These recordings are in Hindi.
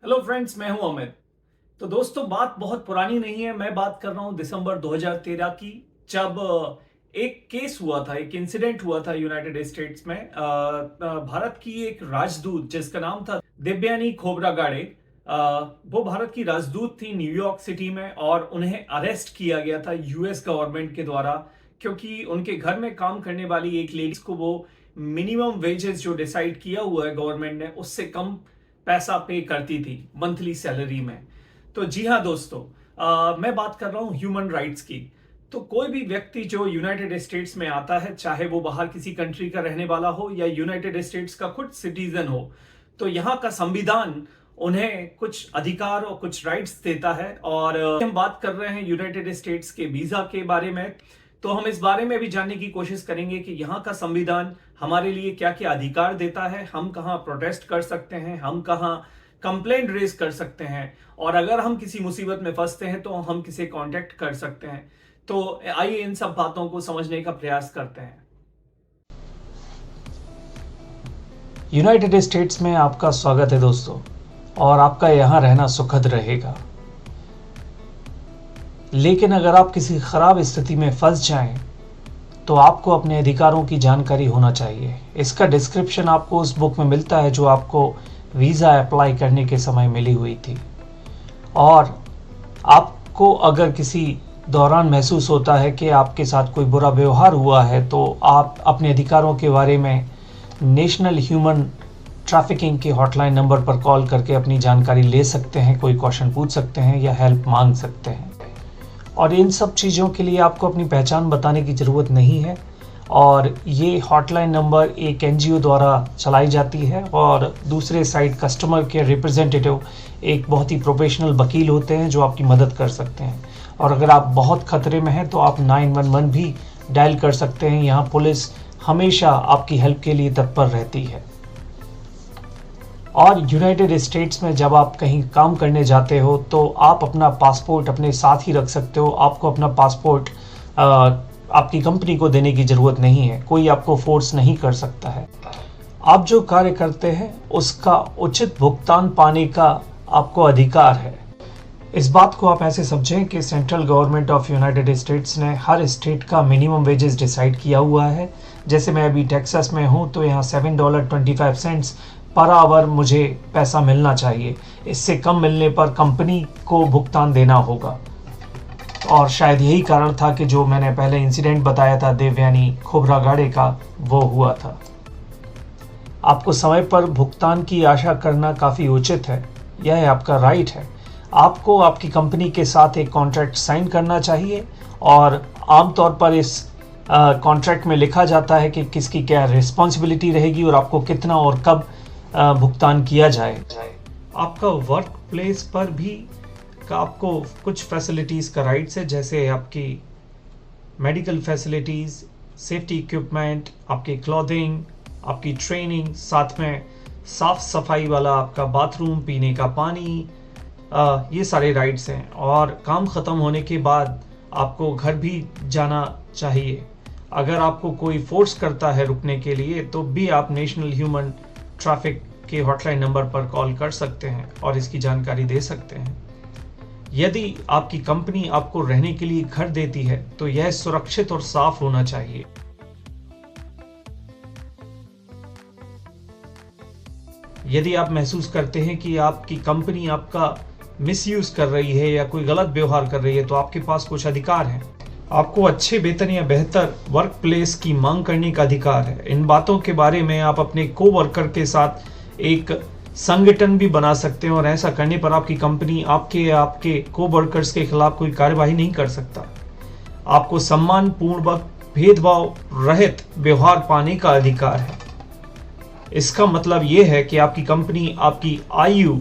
हेलो फ्रेंड्स, मैं हूं अमित। तो दोस्तों, बात बहुत पुरानी नहीं है। मैं बात कर रहा हूं दिसंबर 2013 की, जब एक केस हुआ था, एक इंसिडेंट हुआ था यूनाइटेड स्टेट्स में। भारत की एक राजदूत जिसका नाम था देवयानी खोब्रागाडे, वो भारत की राजदूत थी न्यूयॉर्क सिटी में, और उन्हें अरेस्ट किया गया था यूएस गवर्नमेंट के द्वारा, क्योंकि उनके घर में काम करने वाली एक लेडीज को वो मिनिमम वेजेस जो डिसाइड किया हुआ है गवर्नमेंट ने, उससे कम पैसा पे करती थी मंथली सैलरी में। तो जी हाँ दोस्तों, मैं बात कर रहा हूँ ह्यूमन राइट्स की। तो कोई भी व्यक्ति जो यूनाइटेड स्टेट्स में आता है, चाहे वो बाहर किसी कंट्री का रहने वाला हो या यूनाइटेड स्टेट्स का खुद सिटीजन हो, तो यहाँ का संविधान उन्हें कुछ अधिकार और कुछ राइट्स देता है। और हम बात कर रहे हैं यूनाइटेड स्टेट्स के वीजा के बारे में, तो हम इस बारे में भी जानने की कोशिश करेंगे कि यहाँ का संविधान हमारे लिए क्या क्या अधिकार देता है, हम कहाँ प्रोटेस्ट कर सकते हैं, हम कहाँ कंप्लेंट रेज कर सकते हैं, और अगर हम किसी मुसीबत में फंसते हैं तो हम किसे कांटेक्ट कर सकते हैं। तो आइए इन सब बातों को समझने का प्रयास करते हैं। यूनाइटेड स्टेट्स में आपका स्वागत है दोस्तों, और आपका यहाँ रहना सुखद रहेगा। लेकिन अगर आप किसी ख़राब स्थिति में फंस जाएं, तो आपको अपने अधिकारों की जानकारी होना चाहिए। इसका डिस्क्रिप्शन आपको उस बुक में मिलता है जो आपको वीज़ा अप्लाई करने के समय मिली हुई थी। और आपको अगर किसी दौरान महसूस होता है कि आपके साथ कोई बुरा व्यवहार हुआ है, तो आप अपने अधिकारों के बारे में नेशनल ह्यूमन ट्रैफिकिंग के हॉटलाइन नंबर पर कॉल करके अपनी जानकारी ले सकते हैं, कोई क्वेश्चन पूछ सकते हैं या हेल्प मांग सकते हैं। और इन सब चीज़ों के लिए आपको अपनी पहचान बताने की ज़रूरत नहीं है। और ये हॉटलाइन नंबर एक एनजीओ द्वारा चलाई जाती है, और दूसरे साइड कस्टमर केयर रिप्रेजेंटेटिव एक बहुत ही प्रोफेशनल वकील होते हैं जो आपकी मदद कर सकते हैं। और अगर आप बहुत खतरे में हैं तो आप 911 भी डायल कर सकते हैं। यहाँ पुलिस हमेशा आपकी हेल्प के लिए तत्पर रहती है। और यूनाइटेड स्टेट्स में जब आप कहीं काम करने जाते हो तो आप अपना पासपोर्ट अपने साथ ही रख सकते हो। आपको अपना पासपोर्ट आपकी कंपनी को देने की ज़रूरत नहीं है, कोई आपको फोर्स नहीं कर सकता है। आप जो कार्य करते हैं उसका उचित भुगतान पाने का आपको अधिकार है। इस बात को आप ऐसे समझें कि central government of United states ने हर स्टेट का मिनिमम वेजेस डिसाइड किया हुआ है। जैसे मैं अभी टेक्सास में हूँ तो यहाँ $7.25 पर आवर मुझे पैसा मिलना चाहिए। इससे कम मिलने पर कंपनी को भुगतान देना होगा। और शायद यही कारण था कि जो मैंने पहले इंसिडेंट बताया था देवयानी खोब्रागाडे का, वो हुआ था। आपको समय पर भुगतान की आशा करना काफ़ी उचित है, यह आपका राइट है। आपको आपकी कंपनी के साथ एक कॉन्ट्रैक्ट साइन करना चाहिए, और आमतौर पर इस कॉन्ट्रैक्ट में लिखा जाता है कि किसकी क्या रिस्पॉन्सिबिलिटी रहेगी और आपको कितना और कब भुगतान किया जाए। आपका वर्क प्लेस पर भी आपको कुछ फैसिलिटीज़ का राइट्स है, जैसे आपकी मेडिकल फैसिलिटीज़, सेफ्टी इक्विपमेंट, आपकी क्लॉथिंग, आपकी ट्रेनिंग, साथ में साफ सफाई वाला आपका बाथरूम, पीने का पानी, ये सारे राइट्स हैं। और काम ख़त्म होने के बाद आपको घर भी जाना चाहिए। अगर आपको कोई फोर्स करता है रुकने के लिए, तो भी आप नेशनल ह्यूमन ट्रैफिक के हॉटलाइन नंबर पर कॉल कर सकते हैं और इसकी जानकारी दे सकते हैं। यदि आपकी कंपनी आपको रहने के लिए घर देती है तो यह सुरक्षित और साफ होना चाहिए। यदि आप महसूस करते हैं कि आपकी कंपनी आपका मिसयूज कर रही है या कोई गलत व्यवहार कर रही है, तो आपके पास कुछ अधिकार हैं। आपको अच्छे वेतन या बेहतर वर्क प्लेस की मांग करने का अधिकार है। इन बातों के बारे में आप अपने कोवर्कर के साथ एक संगठन भी बना सकते हैं, और ऐसा करने पर आपकी कंपनी आपके कोवर्कर्स के खिलाफ कोई कार्यवाही नहीं कर सकता। आपको सम्मानपूर्वक भेदभाव रहित व्यवहार पाने का अधिकार है। इसका मतलब यह है कि आपकी कंपनी आपकी आयु,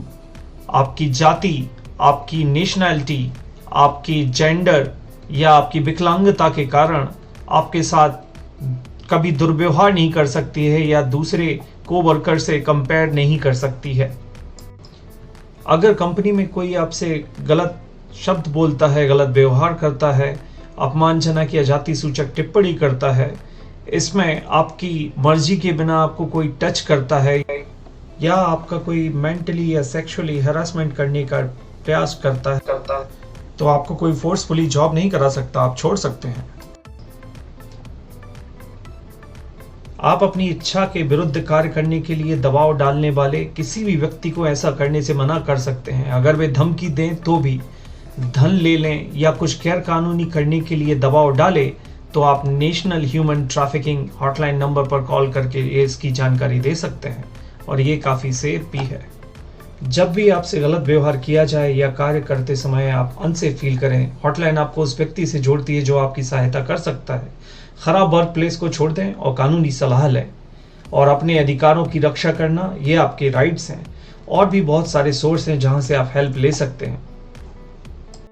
आपकी जाति, आपकी नेशनैलिटी, आपकी जेंडर या आपकी विकलांगता के कारण आपके साथ कभी दुर्व्यवहार नहीं कर सकती है या दूसरे कोवर्कर से कंपेयर नहीं कर सकती है। अगर कंपनी में कोई आपसे गलत शब्द बोलता है, गलत व्यवहार करता है, अपमानजनक या जाति सूचक टिप्पणी करता है, इसमें आपकी मर्जी के बिना आपको कोई टच करता है या आपका कोई मेंटली या सेक्सुअली हरासमेंट करने का प्रयास करता है तो आपको कोई फोर्सफुली जॉब नहीं करा सकता, आप छोड़ सकते हैं। आप अपनी इच्छा के विरुद्ध कार्य करने के लिए दबाव डालने वाले किसी भी व्यक्ति को ऐसा करने से मना कर सकते हैं। अगर वे धमकी दें तो भी, धन ले लें या कुछ गैर कानूनी करने के लिए दबाव डालें तो आप national human trafficking hotline number पर कॉल करके इसकी जानकारी दे सकते हैं और ये काफ़ी सेफ भी है। जब भी आपसे गलत व्यवहार किया जाए या कार्य करते समय आप अनसेफ फील करें, हॉटलाइन आपको उस व्यक्ति से जोड़ती है जो आपकी सहायता कर सकता है। खराब वर्क प्लेस को छोड़ दें और कानूनी सलाह लें और अपने अधिकारों की रक्षा करना, ये आपके राइट्स हैं। और भी बहुत सारे सोर्स हैं जहां से आप हेल्प ले सकते हैं।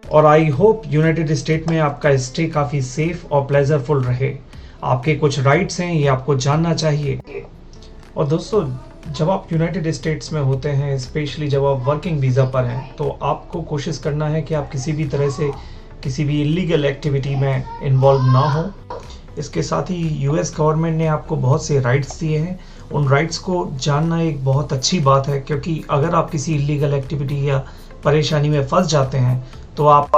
और आई होप यूनाइटेड स्टेट में आपका स्टे काफ़ी सेफ और प्लेजरफुल रहे। आपके कुछ राइट्स हैं, ये आपको जानना चाहिए। और दोस्तों, जब आप यूनाइटेड स्टेट्स में होते हैं, स्पेशली जब आप वर्किंग वीज़ा पर हैं, तो आपको कोशिश करना है कि आप किसी भी तरह से किसी भी इलीगल एक्टिविटी में इन्वॉल्व ना हो। इसके साथ ही यूएस गवर्नमेंट ने आपको बहुत से राइट्स दिए हैं। उन राइट्स को जानना एक बहुत अच्छी बात है, क्योंकि अगर आप किसी इलीगल एक्टिविटी या परेशानी में फंस जाते हैं तो आप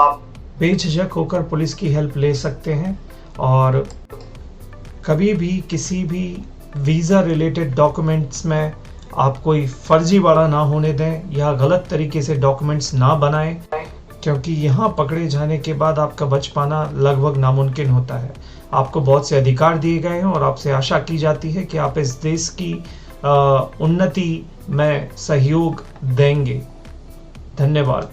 बेझिझक होकर पुलिस की हेल्प ले सकते हैं। और कभी भी किसी भी वीज़ा रिलेटेड डॉक्यूमेंट्स में आप कोई फर्जीवाड़ा ना होने दें या गलत तरीके से डॉक्यूमेंट्स ना बनाएं, क्योंकि यहाँ पकड़े जाने के बाद आपका बच पाना लगभग नामुमकिन होता है। आपको बहुत से अधिकार दिए गए हैं और आपसे आशा की जाती है कि आप इस देश की उन्नति में सहयोग देंगे। धन्यवाद।